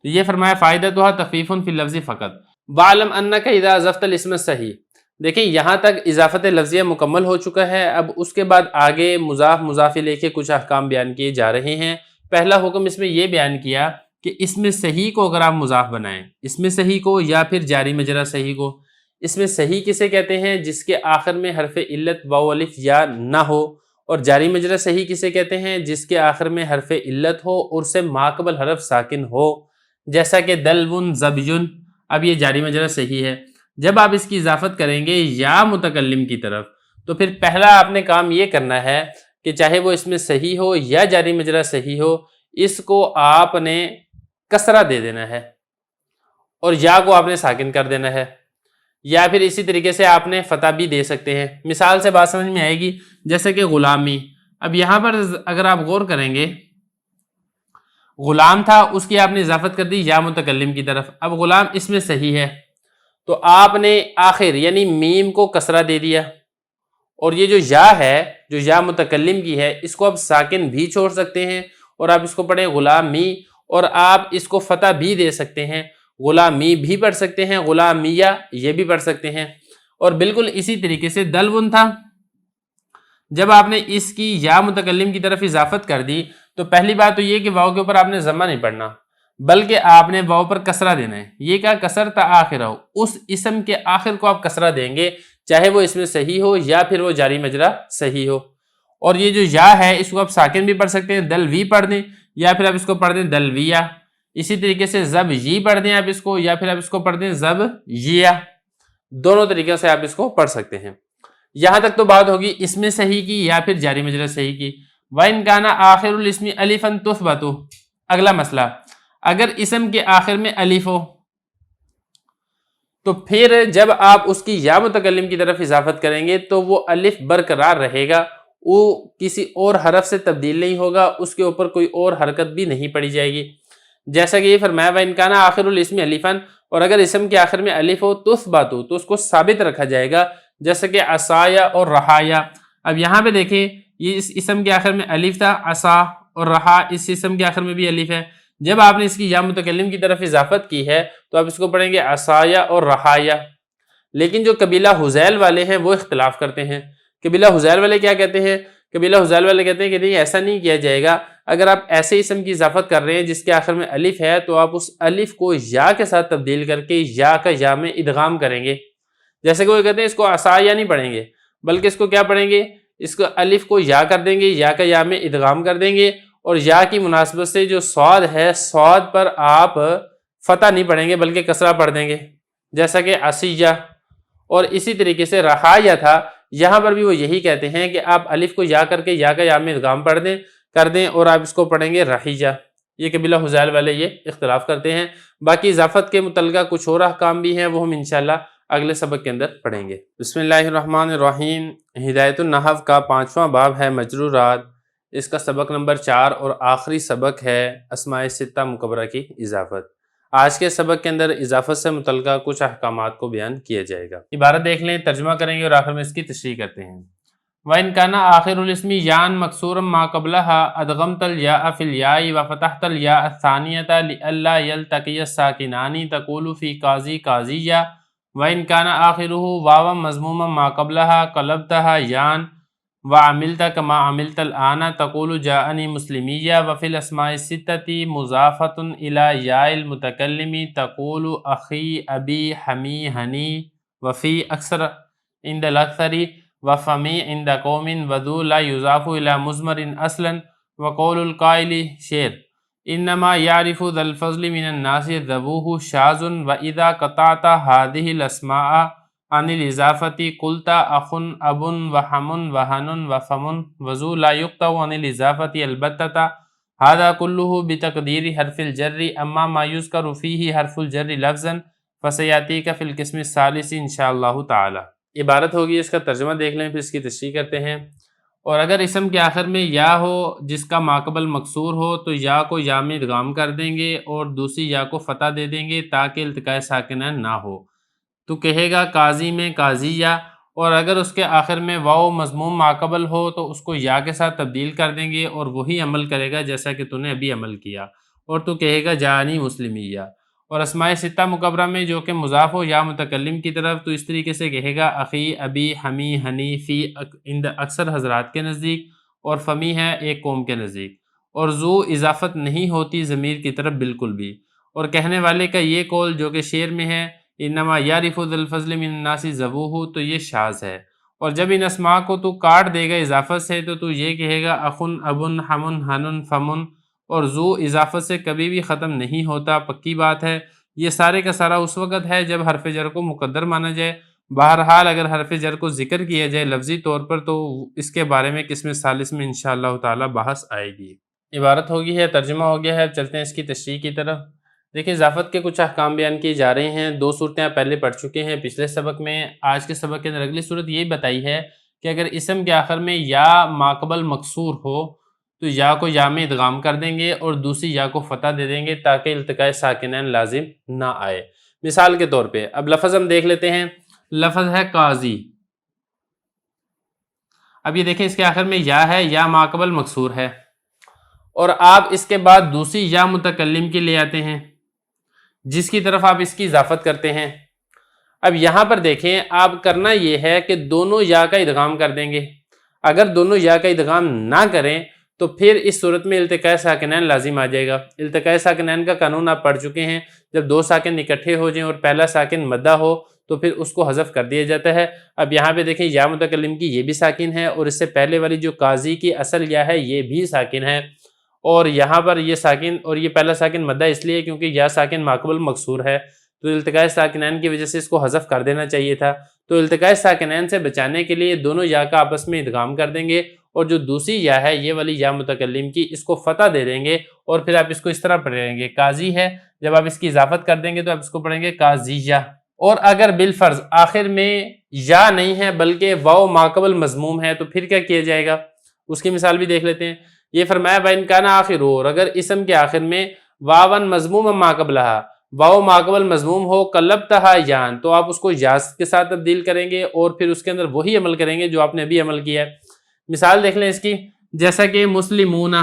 یہ فرمایا فائدتها تخفیف فی اللفظ فقط وَعْلَمْ أَنَّكَ إِذَا أَضَفْتَ الْاسْمَ الصَّحِيحَ۔ دیکھیں یہاں تک اضافت لفظیہ مکمل ہو چکا ہے، اب اس کے بعد آگے مضاف الیہ کے کچھ احکام بیان کیے جا رہے ہیں۔ پہلا حکم اس میں یہ بیان کیا کہ اس میں صحیح کو اگر آپ مضاف بنائیں، اس میں صحیح کو یا پھر جاری مجرا صحیح کو، اس میں صحیح کسے کہتے ہیں؟ جس کے آخر میں حرف علت واو الف یا نہ ہو، اور جاری مجرا صحیح کسے کہتے ہیں؟ جس کے آخر میں حرف علت ہو اور سے ماقبل حرف ساکن ہو، جیسا کہ دلون زبیون۔ اب یہ جاری مجرا صحیح ہے، جب آپ اس کی اضافت کریں گے یا متکلم کی طرف، تو پھر پہلا آپ نے کام یہ کرنا ہے کہ چاہے وہ اس میں صحیح ہو یا جاری مجرا صحیح ہو، اس کو آپ نے کسرہ دے دینا ہے اور یا کو آپ نے ساکن کر دینا ہے، یا پھر اسی طریقے سے آپ نے فتح بھی دے سکتے ہیں۔ مثال سے بات سمجھ میں آئے گی، جیسے کہ غلامی۔ اب یہاں پر اگر آپ غور کریں گے، غلام تھا، اس کی آپ نے اضافت کر دی یا متکلم کی طرف، اب غلام اس میں صحیح ہے تو آپ نے آخر یعنی میم کو کسرہ دے دیا، اور یہ جو یا ہے، جو یا متکلم کی ہے، اس کو آپ ساکن بھی چھوڑ سکتے ہیں اور آپ اس کو پڑھیں غلامی، اور آپ اس کو فتح بھی دے سکتے ہیں، غلامی بھی پڑھ سکتے ہیں، غلامیہ یہ بھی پڑھ سکتے ہیں۔ اور بالکل اسی طریقے سے دلون تھا، جب آپ نے اس کی یا متکلم کی طرف اضافت کر دی تو پہلی بات تو یہ کہ واو کے اوپر آپ نے ضمہ نہیں پڑھنا، بلکہ آپ نے واو پر کسرہ دینا ہے۔ یہ کہا کسر تا آخر ہو، اس اسم کے آخر کو آپ کسرہ دیں گے، چاہے وہ اس میں صحیح ہو یا پھر وہ جاری مجرا صحیح ہو۔ اور یہ جو یا ہے اس کو آپ ساکن بھی پڑھ سکتے ہیں، دلوی پڑھ دیں، یا پھر آپ اس کو پڑھ دیں دلویہ۔ اسی طریقے سے زب یی پڑھ دیں آپ اس کو، یا پھر آپ اس کو پڑھ دیں زب یہ، دونوں طریقے سے آپ اس کو پڑھ سکتے ہیں۔ یہاں تک تو بات ہوگی اس میں صحیح کی یا پھر جاری مجرا صحیح کی۔ وَإِنْ كَانَ آخِرُ الْاسْمِ أَلِفًا تُثْبَتُ۔ اگلا مسئلہ، اگر اسم کے آخر میں الف ہو تو پھر جب آپ اس کی یا متکلم کی طرف اضافت کریں گے تو وہ الف برقرار رہے گا، وہ کسی اور حرف سے تبدیل نہیں ہوگا، اس کے اوپر کوئی اور حرکت بھی نہیں پڑی جائے گی۔ جیسا کہ یہ فرمایا وَإِنْ كَانَ آخِرُ الْاسْمِ أَلِفًا، اور اگر اسم کے آخر میں الف ہو تُثْبَتُ تو اس کو ثابت رکھا جائے گا، جیسا کہ عصایا اور رہایا۔ اب یہاں پہ دیکھیں یہ اس اسم کے آخر میں الف تھا، عصا، اور رہا اس اسم کے آخر میں بھی الف ہے، جب آپ نے اس کی یا متکلم کی طرف اضافت کی ہے تو آپ اس کو پڑھیں گے عصایا اور رہایا۔ لیکن جو قبیلہ حذیل والے ہیں وہ اختلاف کرتے ہیں۔ قبیلہ حذیل والے کیا کہتے ہیں؟ قبیلہ حذیل والے کہتے ہیں کہ نہیں، ایسا نہیں کیا جائے گا، اگر آپ ایسے اسم کی اضافت کر رہے ہیں جس کے آخر میں الف ہے تو آپ اس الف کو یا کے ساتھ تبدیل کر کے یا کا یا میں ادغام کریں گے. جیسے کہ وہ کہتے ہیں اس کو عصایا نہیں پڑھیں گے بلکہ اس کو کیا پڑھیں گے, اس کو الف کو یا کر دیں گے, یا کا یا میں ادغام کر دیں گے, اور یا کی مناسبت سے جو صاد ہے صاد پر آپ فتح نہیں پڑھیں گے بلکہ کسرہ پڑھ دیں گے, جیسا کہ عصیہ. اور اسی طریقے سے رحایا تھا, یہاں پر بھی وہ یہی کہتے ہیں کہ آپ الف کو یا کر کے یا کا یا میں ادغام کر دیں اور آپ اس کو پڑھیں گے رحیہ. یہ قبیلہ حذیل والے یہ اختلاف کرتے ہیں. باقی اضافت کے متعلقہ کچھ اور احکام بھی ہیں, وہ ہم انشاءاللہ اگلے سبق کے اندر پڑھیں گے. بسم اللہ الرحمن الرحیم. ہدایت النحو کا 5واں باب ہے مجرورات. اس کا سبق نمبر 4 اور آخری سبق ہے اسماء ستہ مکبرہ کی اضافت. آج کے سبق کے اندر اضافت سے متعلقہ کچھ احکامات کو بیان کیا جائے گا. عبارت دیکھ لیں, ترجمہ کریں گے اور آخر میں اس کی تشریح کرتے ہیں. وَإِنْ كَانَ آخِرُ الْإِسْمِ يَاءً مَكْسُورًا مَا قَبْلَهَا أَدْغَمْتَ الْيَاءَ فِي الْيَاءِ وَفَتَحْتَ الْيَاءَ الثَّانِيَةَ لِئَلَّا يَلْتَقِيَ السَّاكِنَانِ تَقُولُ فِي قَاضِي قَاضِيَّةً. وَإِنْ كَانَ آخِرُهُ وَاوًا مَضْمُومًا مَا قَبْلَهَا قَلَبْتَهَا يَاءً وَعَمِلْتَ كَمَا عَمِلْتَ الْآنَ تَقُولُ جَاءَنِي مُسْلِمِيًّا. وَفِي الْأَسْمَاءِ السِّتَّةِ مُضَافَةٌ إِلَى يَاءِ الْمُتَكَلِّمِ تَقُولُ أَخِي أَبِي حَمِي هَنِي. وَفِي أَكْثَرَ عِنْدَ الْأَكْثَرِ وَفَمِي عِنْدَ قَوْمٍ وَذُو لَا يُضَافُ إِلَى مُضْمَرٍ أَصْلًا. وَقَوْلُ الْقَائِلِ شعر إِنَّمَا يَعْرِفُ ذَا الْفَضْلِ مِنَ النَّاسِ ذَوُوهُ شَاذٌ. وَإِذَا قَطَعْتَ هَذِهِ الْأَسْمَاءَ عَنِ الْإِضَافَةِ قُلْتَ أَخٌ أَبٌ وَحَمٌ وَهَنٌ وَفَمٌ وَذُو لَا يُقْطَعُ عَنِ الْإِضَافَةِ الْبَتَّةَ. هذا كله بتقدير حرف الجر. أما ما يذكر فيه حرف الجر لفظا فسيأتيك في القسم الثالث إن شاء الله تعالى. عبارت ہوگی, اس کا ترجمہ دیکھ لیں پھر اس کی تشریح کرتے ہیں. اور اگر اسم کے آخر میں یا ہو جس کا ماقبل مکسور ہو تو یا کو یا میں ادغام کر دیں گے اور دوسری یا کو فتح دے دیں گے تاکہ التقاء ساکنین نہ ہو. تو کہے گا قاضی میں قاضیہ. اور اگر اس کے آخر میں واو مضموم ماقبل ہو تو اس کو یا کے ساتھ تبدیل کر دیں گے اور وہی عمل کرے گا جیسا کہ تو نے ابھی عمل کیا, اور تو کہے گا جانی مسلمیہ. اور اسماء ستہ مکبرہ میں جو کہ مضاف ہو یا متکلم کی طرف تو اس طریقے سے کہے گا اخی ابی حمی ہنی فی عند اکثر حضرات کے نزدیک, اور فمی ہے ایک قوم کے نزدیک. اور ذو اضافت نہیں ہوتی ضمیر کی طرف بالکل بھی. اور کہنے والے کا یہ قول جو کہ شعر میں ہے انما یعرف ذو الفضل من الناس ذووہ, تو یہ شاذ ہے. اور جب ان اسماء کو تو کاٹ دے گا اضافت سے تو یہ کہے گا اخن ابن حمن ہنن فمن. اور ذو اضافت سے کبھی بھی ختم نہیں ہوتا, پکی بات ہے. یہ سارے کا سارا اس وقت ہے جب حرف جر کو مقدر مانا جائے. بہرحال اگر حرف جر کو ذکر کیا جائے لفظی طور پر تو اس کے بارے میں قسم ثالث میں انشاءاللہ تعالی بحث آئے گی. عبارت ہوگی ہے, ترجمہ ہو گیا ہے. اب چلتے ہیں اس کی تشریح کی طرف. دیکھیں اضافت کے کچھ احکام بیان کیے جا رہے ہیں. 2 صورتیں آپ پہلے پڑھ چکے ہیں پچھلے سبق میں. آج کے سبق کے اندر اگلی صورت یہ بتائی ہے کہ اگر اسم کے آخر میں یا ماقبل مکسور ہو تو یا کو یا میں ادغام کر دیں گے اور دوسری یا کو فتح دے دیں گے تاکہ التقاء ساکنین لازم نہ آئے. مثال کے طور پہ اب لفظ ہم دیکھ لیتے ہیں. لفظ ہے قاضی. اب یہ دیکھیں اس کے آخر میں یا ہے, یا ماقبل مکسور ہے, اور آپ اس کے بعد دوسری یا متکلم کی لے آتے ہیں جس کی طرف آپ اس کی اضافت کرتے ہیں. اب یہاں پر دیکھیں آپ کرنا یہ ہے کہ دونوں یا کا ادغام کر دیں گے. اگر دونوں یا کا ادغام نہ کریں تو پھر اس صورت میں التقاء ساکنین لازم آ جائے گا. التقاء ساکنین کا قانون آپ پڑھ چکے ہیں. جب 2 ساکن اکٹھے ہو جائیں اور پہلا ساکن مدہ ہو تو پھر اس کو حذف کر دیا جاتا ہے. اب یہاں پہ دیکھیں یا متکلم کی یہ بھی ساکن ہے, اور اس سے پہلے والی جو قاضی کی اصل یا ہے یہ بھی ساکن ہے, اور یہاں پر یہ ساکن اور یہ پہلا ساکن مدہ اس لیے کیونکہ یا ساکن ماقبل مکسور ہے, تو التقاء ساکنین کی وجہ سے اس کو حذف کر دینا چاہیے تھا. تو التقاء ساکنین سے بچانے کے لیے دونوں یا کا آپس میں ادغام کر دیں گے, اور جو دوسری یا ہے یہ والی یا متکلم کی اس کو فتح دے دیں گے, اور پھر آپ اس کو اس طرح پڑھیں گے قاضی ہے. جب آپ اس کی اضافت کر دیں گے تو آپ اس کو پڑھیں گے قاضیہ. اور اگر بالفرض آخر میں یا نہیں ہے بلکہ واو ماقبل مضموم ہے تو پھر کیا کیا جائے گا, اس کی مثال بھی دیکھ لیتے ہیں. یہ فرمایا بَإِنْ كَانَ آخِرُهُ, اور اگر اسم کے آخر میں واون مضموم ما قبلها, واو ماقبل مضموم ہو قلبتها یان, تو آپ اس کو یا کے ساتھ تبدیل کریں گے اور پھر اس کے اندر وہی عمل کریں گے جو آپ نے ابھی عمل کیا ہے. مثال دیکھ لیں اس کی, جیسا کہ مسلمون.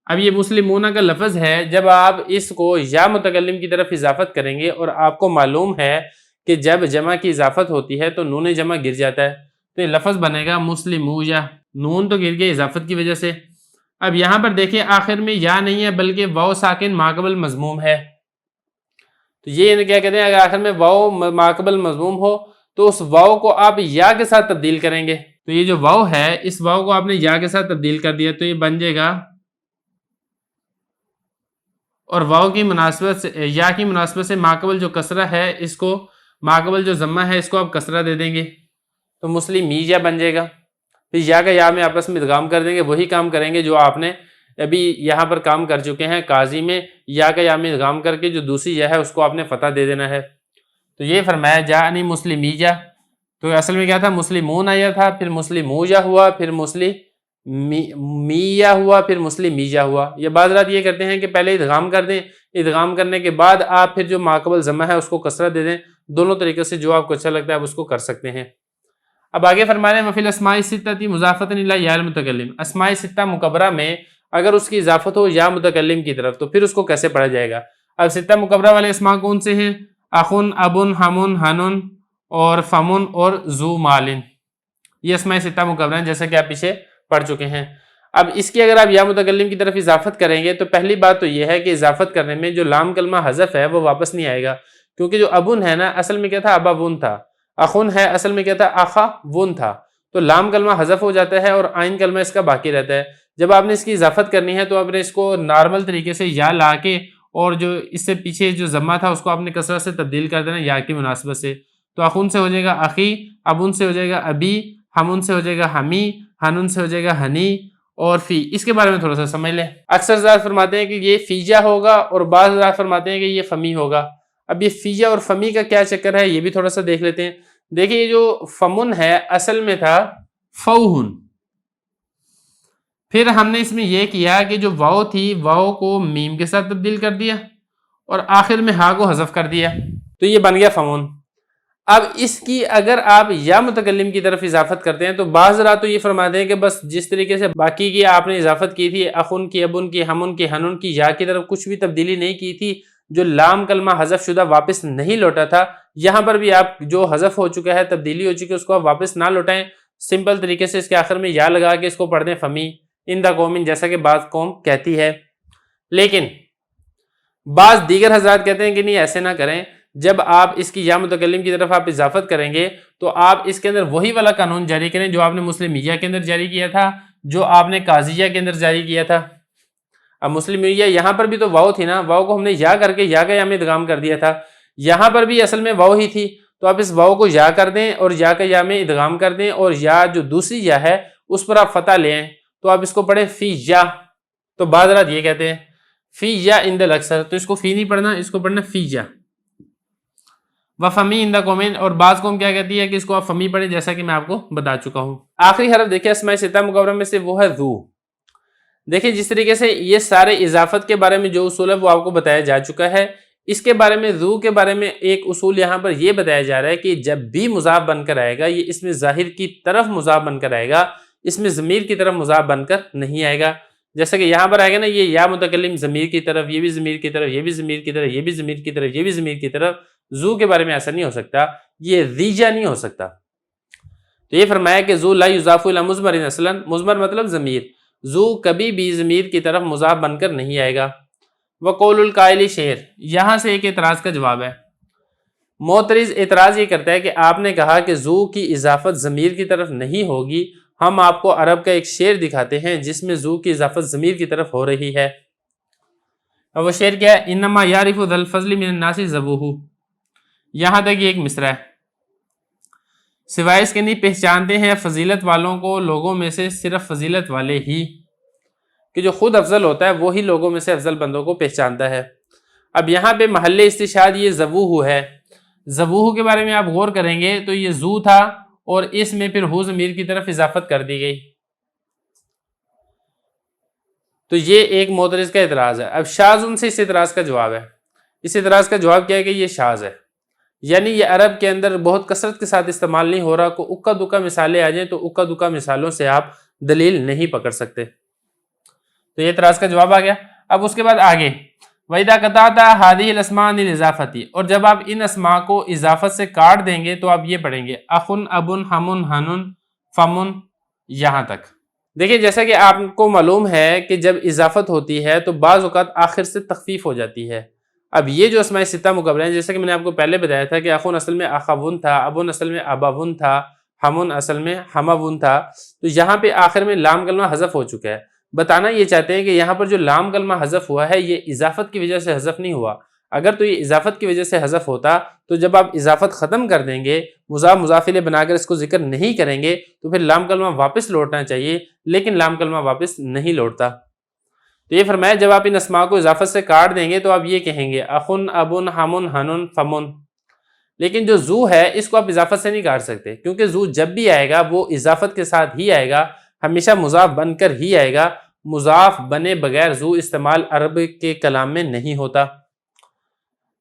اب یہ مسلمون کا لفظ ہے, جب آپ اس کو یا متکلم کی طرف اضافت کریں گے اور آپ کو معلوم ہے کہ جب جمع کی اضافت ہوتی ہے تو نون جمع گر جاتا ہے, تو یہ لفظ بنے گا مسلمویا. نون تو گر گیا اضافت کی وجہ سے, اب یہاں پر دیکھیں آخر میں یا نہیں ہے بلکہ واو ساکن ماقبل مضموم ہے، تو یہ کیا کہتے ہیں، اگر آخر میں واو ماقبل مضموم ہو تو اس واو کو آپ یا کے ساتھ تبدیل کریں گے، تو یہ جو واو ہے اس واو کو آپ نے یا کے ساتھ تبدیل کر دیا تو یہ بن جائے گا، اور واو کی مناسبت سے یا کی مناسبت سے ماقبل جو کسرہ ہے اس کو، ماقبل جو ضمہ ہے اس کو آپ کسرہ دے دیں گے تو مسلم میجا بن جائے گا، پھر یا کا یا میں آپس میں ادغام کر دیں گے، وہی کام کریں گے جو آپ نے ابھی یہاں پر کام کر چکے ہیں، قاضی میں یا کا یا میں ادغام کر کے جو دوسری یا ہے اس کو آپ نے فتح دے دینا ہے، تو یہ فرمایا جانی مسلم میجا، تو اصل میں کیا تھا، مسلمون آیا تھا، پھر مسلم موجا ہوا، پھر مسلم میہ ہوا، پھر مسلم میجا ہوا۔ یہ بعض رات یہ کرتے ہیں کہ پہلے ادغام کر دیں، ادغام کرنے کے بعد آپ پھر جو ماقبل ضمہ ہے اس کو کسرہ دے دیں، دونوں طریقے سے جو آپ کو اچھا لگتا ہے آپ اس کو کر سکتے ہیں۔ اب آگے فرما رہے ہیں وفی الاسماء الستۃ مضافۃ الی یا المتکلم، اسماء ستہ مکبرہ میں اگر اس کی اضافت ہو یا متکلم کی طرف تو پھر اس کو کیسے پڑھا جائے گا؟ اب ستہ مکبرہ والے اسماء کون سے ہیں؟ اخن، ابن، ہمن، ہنن اور فمن اور ذو مالن، یہ اسماء ستہ مکبرہ ہیں جیسا کہ آپ پیچھے پڑھ چکے ہیں۔ اب اس کی اگر آپ یا متکلم کی طرف اضافت کریں گے تو پہلی بات تو یہ ہے کہ اضافت کرنے میں جو لام کلمہ حذف ہے وہ واپس نہیں آئے گا، کیونکہ جو ابن ہے نا اصل میں کیا تھا، ابا ون تھا، اخن ہے اصل میں کیا تھا، آخا ون تھا، تو لام کلمہ حذف ہو جاتا ہے اور آئین کلمہ اس کا باقی رہتا ہے۔ جب آپ نے اس کی اضافت کرنی ہے تو آپ نے اس کو نارمل طریقے سے یا لا کے اور جو اس سے پیچھے جو ضمہ تھا اس کو آپ نے کسرہ سے تبدیل کر دینا یا کی مناسبت سے، تو اخن سے ہو جائے گا اخی، ابن سے ہو جائے گا ابی، ہمن سے ہو جائے گا ہمی، ہنن سے ہو جائے گا ہنی اور فی۔ اس کے بارے میں تھوڑا سا سمجھ لیں، اکثر حضرات فرماتے ہیں کہ یہ فیجا ہوگا اور بعض حضرات فرماتے ہیں کہ یہ فمی ہوگا۔ اب یہ فیجا اور فمی کا کیا چکر ہے یہ بھی تھوڑا سا دیکھ لیتے ہیں۔ دیکھیں یہ جو فمن ہے اصل میں تھا فوہن، پھر ہم نے اس میں یہ کیا کہ جو واو تھی واو کو میم کے ساتھ تبدیل کر دیا اور آخر میں ہا کو حذف کر دیا تو یہ بن گیا فمن۔ اب اس کی اگر آپ یا متکلم کی طرف اضافت کرتے ہیں تو بعض حضرات تو یہ فرماتے ہیں کہ بس جس طریقے سے باقی کی آپ نے اضافت کی تھی، اخن کی، ابن کی، ہمن کی، ہنن کی، یا کی طرف کچھ بھی تبدیلی نہیں کی تھی، جو لام کلمہ حذف شدہ واپس نہیں لوٹا تھا، یہاں پر بھی آپ جو حذف ہو چکا ہے، تبدیلی ہو چکی ہے، اس کو آپ واپس نہ لوٹائیں، سمپل طریقے سے اس کے آخر میں یا لگا کے اس کو پڑھ دیں فمی ان دا قوم، جیسا کہ بعض قوم کہتی ہے۔ لیکن بعض دیگر حضرات کہتے ہیں کہ نہیں ایسے نہ کریں، جب آپ اس کی یا متکلم کی طرف آپ اضافت کریں گے تو آپ اس کے اندر وہی والا قانون جاری کریں جو آپ نے مسلم میہ کے اندر جاری کیا تھا، جو آپ نے قاضیہ کے اندر جاری کیا تھا۔ اب مسلم میہ یہاں پر بھی تو واو تھی نا، واو کو ہم نے یا کر کے یا کا یا میں ادغام کر دیا تھا، یہاں پر بھی اصل میں واو ہی تھی، تو آپ اس واو کو یا کر دیں اور یا کا یا میں ادغام کر دیں اور یا جو دوسری یا ہے اس پر آپ فتح لے آئیں، تو آپ اس کو پڑھیں فی یا۔ تو بعض رات یہ کہتے ہیں فی یا عند الاکثر، تو اس کو فی نہیں پڑھنا، اس کو پڑھنا فی یا۔ وفمی عند قومین، اور بعض قوم کیا کہتی ہے کہ اس کو آپ فمی پڑھیں، جیسا کہ میں آپ کو بتا چکا ہوں۔ آخری حرف دیکھیں اسماء ستہ مکبرہ میں سے وہ ہے ذو۔ دیکھیں جس طریقے سے یہ سارے اضافت کے بارے میں جو اصول ہے وہ آپ کو بتایا جا چکا ہے، اس کے بارے میں ذو کے بارے میں ایک اصول یہاں پر یہ بتایا جا رہا ہے کہ جب بھی مضاف بن کر آئے گا یہ اس میں ظاہر کی طرف مضاف بن کر آئے گا، اس میں ضمیر کی طرف مضاف بن کر نہیں آئے گا، جیسا کہ یہاں پر آئے گا نا یہ یا متکلم ضمیر کی طرف، یہ بھی ضمیر کی طرف، یہ بھی ضمیر کی طرف، یہ بھی ضمیر کی طرف، یہ بھی ضمیر کی طرف، ذو کے بارے میں ایسا نہیں ہو سکتا، یہ ذیجا نہیں ہو سکتا۔ تو یہ فرمایا کہ ذو لا یضاف الی مضمر اصلا، مضمر مطلب ضمیر، ذو کبھی بھی ضمیر کی طرف مضاف بن کر نہیں آئے گا۔ وقول القائل شعر، یہاں سے ایک اعتراض کا جواب ہے۔ معترض اعتراض یہ کرتا ہے کہ آپ نے کہا کہ ذو کی اضافت ضمیر کی طرف نہیں ہوگی، ہم آپ کو عرب کا ایک شعر دکھاتے ہیں جس میں ذو کی اضافت ضمیر کی طرف ہو رہی ہے، اور وہ شعر کیا ہے؟ انما یعرف ذا الفضل من الناس ذبوہ، یہاں تک یہ ایک مصرع ہے، سوائے اس کے نہیں پہچانتے ہیں فضیلت والوں کو لوگوں میں سے صرف فضیلت والے ہی، کہ جو خود افضل ہوتا ہے وہی لوگوں میں سے افضل بندوں کو پہچانتا ہے۔ اب یہاں پہ محل استشہاد یہ ذبوہ ہے، ذبوہ کے بارے میں آپ غور کریں گے تو یہ ذو تھا اور اس میں پھر ہو ضمیر کی طرف اضافت کر دی گئی، تو یہ ایک معترض کا اعتراض ہے۔ اب شاذ ان سے اس اعتراض کا جواب ہے، اس اعتراض کا جواب کیا ہے کہ یہ شاذ ہے، یعنی یہ عرب کے اندر بہت کثرت کے ساتھ استعمال نہیں ہو رہا، کو اکا دکا مثالیں آ جائیں تو اکا دکا مثالوں سے آپ دلیل نہیں پکڑ سکتے، تو یہ اعتراض کا جواب آ گیا۔ اب اس کے بعد آگے وَإِذَا قَطَعْتَ هَذِهِ الْأَسْمَاءَ عَنِ الْإِضَافَةِ، اور جب آپ ان اسماء کو اضافت سے کاٹ دیں گے تو آپ یہ پڑھیں گے اخن، ابن، ہمن، ہنن، فمن، یہاں تک۔ دیکھیں جیسا کہ آپ کو معلوم ہے کہ جب اضافت ہوتی ہے تو بعض اوقات آخر سے تخفیف ہو جاتی ہے. اب یہ جو اسماء ستہ مقررہ ہیں، جیسا کہ میں نے آپ کو پہلے بتایا تھا کہ اخون اصل میں اخاون تھا، ابون اصل میں اباون تھا، ہمون اصل میں ہماون تھا. تو یہاں پہ آخر میں لام کلمہ حذف ہو چکا ہے. بتانا یہ چاہتے ہیں کہ یہاں پر جو لام کلمہ حذف ہوا ہے یہ اضافت کی وجہ سے حذف نہیں ہوا. اگر تو یہ اضافت کی وجہ سے حذف ہوتا تو جب آپ اضافت ختم کر دیں گے، مضاف مضاف الیہ بنا کر اس کو ذکر نہیں کریں گے، تو پھر لام کلمہ واپس لوٹنا چاہیے، لیکن لام کلمہ واپس نہیں لوٹتا. تو یہ فرمایا جب آپ ان اسماء کو اضافت سے کاٹ دیں گے تو آپ یہ کہیں گے اخن ابن ہمن ہنن فمن. لیکن جو زو ہے اس کو آپ اضافت سے نہیں کاٹ سکتے، کیونکہ زو جب بھی آئے گا وہ اضافت کے ساتھ ہی آئے گا، ہمیشہ مضاف بن کر ہی آئے گا. مضاف بنے بغیر زو استعمال عرب کے کلام میں نہیں ہوتا.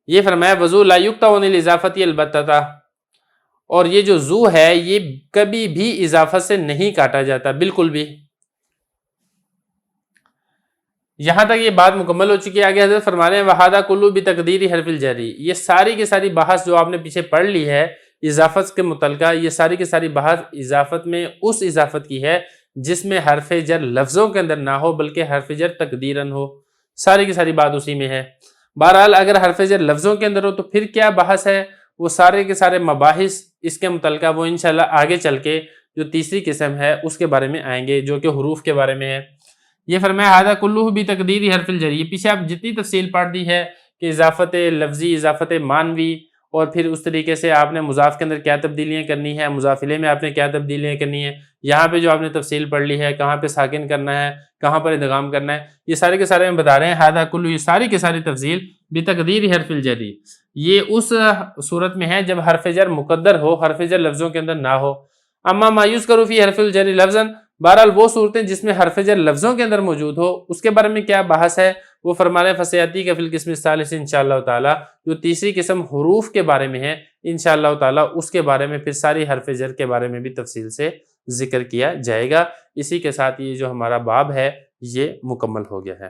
یہ فرمایا وضو لا یقطع عن الاضافۃ البتہ، اور یہ جو زو ہے یہ کبھی بھی اضافت سے نہیں کاٹا جاتا، بالکل بھی. یہاں تک یہ بات مکمل ہو چکی ہے. آگے حضرت فرما رہے ہیں وَهَذَا كُلُّ بِتَقْدِيرِ حرف الجری. یہ ساری کی ساری بحث جو آپ نے پیچھے پڑھ لی ہے اضافت کے متعلقہ، یہ ساری کی ساری بحث اضافت میں اس اضافت کی ہے جس میں حرف جر لفظوں کے اندر نہ ہو بلکہ حرف جر تقدیراً ہو. ساری کی ساری بات اسی میں ہے. بہرحال اگر حرف جر لفظوں کے اندر ہو تو پھر کیا بحث ہے، وہ سارے کے سارے مباحث اس کے متعلقہ وہ انشاءاللہ آگے چل کے جو تیسری قسم ہے اس کے بارے میں آئیں گے، جو کہ حروف کے بارے میں ہے. یہ فرمایا ھذا کلہ بتقدیر حرف الجری. پیچھے آپ جتنی تفصیل پڑھ دی ہے کہ اضافت لفظی، اضافت معنوی، اور پھر اس طریقے سے آپ نے مضاف کے اندر کیا تبدیلیاں کرنی ہے، مضاف الیہ میں آپ نے کیا تبدیلیاں کرنی ہے، یہاں پہ جو آپ نے تفصیل پڑھ لی ہے کہاں پہ ساکن کرنا ہے، کہاں پر ادغام کرنا ہے، یہ سارے کے سارے میں بتا رہے ہیں. ھذا کلہ، یہ ساری کی ساری تفصیل بتقدیر حرف الجری، یہ اس صورت میں ہے جب حرف جر مقدر ہو، حرف جر لفظوں کے اندر نہ ہو. اما ما یذکر فی حرف الجر لفظا، بہرحال وہ صورتیں جس میں حرف جر لفظوں کے اندر موجود ہو اس کے بارے میں کیا بحث ہے، وہ فرما رہے ہیں فسیاتی کا فی القسم الثالث انشاءاللہ تعالی. جو تیسری قسم حروف کے بارے میں ہے انشاءاللہ تعالی اس کے بارے میں پھر ساری حرف جر کے بارے میں بھی تفصیل سے ذکر کیا جائے گا. اسی کے ساتھ یہ جو ہمارا باب ہے یہ مکمل ہو گیا ہے.